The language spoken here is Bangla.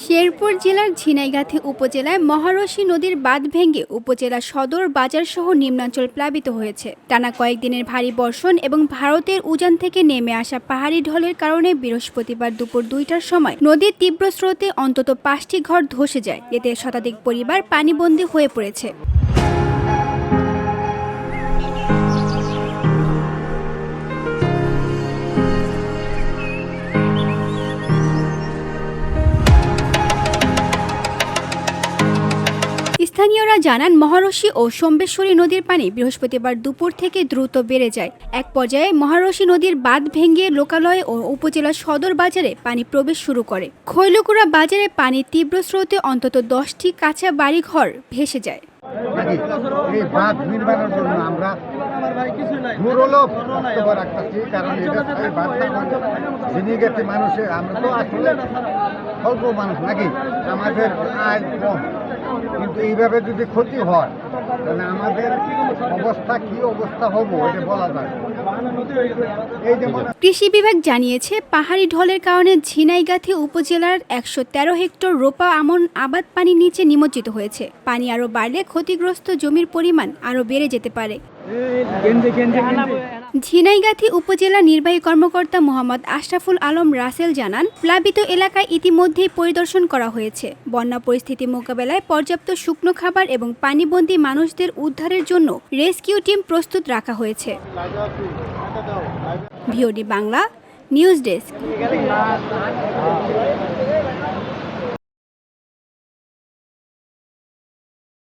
শেরপুর জেলার ঝিনাইগাতি উপজেলায় মহারশী নদীর বাঁধ ভেঙে উপজেলা সদর বাজার সহ নিম্নাঞ্চল প্লাবিত হয়েছে। টানা কয়েকদিনের ভারী বর্ষণ এবং ভারতের উজান থেকে নেমে আসা পাহাড়ি ঢলের কারণে বৃহস্পতিবার দুপুর 2টার সময় নদীর তীব্র স্রোতে অন্তত 5টি ঘর ধসে যায়। এতে শতাধিক পরিবার পানিবন্দী হয়ে পড়েছে। স্থানীয়রা জানান, মহারশী ও সোমেশ্বরী নদীর পানি বৃহস্পতিবার দুপুর থেকে দ্রুত বেড়ে যায়। এক পর্যায়ে মহারশী নদীর বাঁধ ভেঙে লোকালয় ও উপজেলা সদর বাজারে পানি প্রবেশ শুরু করে। খৈলকুড়া বাজারে পানির তীব্র স্রোতে অন্তত 10টি কাঁচা বাড়িঘর ভেসে যায়। এই বাঁধ নির্মাণের জন্য আমরা ঝিনাইগাতি মানুষের আমরা তো আসলে অল্প মানুষ নাকি, আমাদের আয় কম, কিন্তু এইভাবে যদি ক্ষতি হয় তাহলে আমাদের অবস্থা কি অবস্থা হবো এটা বলা যায়। কৃষি বিভাগ জানিয়েছে, পাহাড়ি ঢলের কারণে ঝিনাইগাতি উপজেলার 113 হেক্টর রোপা আমন আবাদ পানির নিচে নিমজ্জিত হয়েছে। পানি আরও বাড়লে ক্ষতিগ্রস্ত জমির পরিমাণ আরও বেড়ে যেতে পারে। ঝিনাইগাতি উপজেলা নির্বাহী কর্মকর্তা মোহাম্মদ আশরাফুল আলম রাসেল জানান, প্লাবিত এলাকায় ইতিমধ্যেই পরিদর্শন করা হয়েছে। বন্যা পরিস্থিতি মোকাবেলায় পর্যাপ্ত শুকনো খাবার এবং পানিবন্দী মানুষদের উদ্ধারের জন্য রেস্কিউ টিম প্রস্তুত রাখা হয়েছে। VOD Bangla news desk.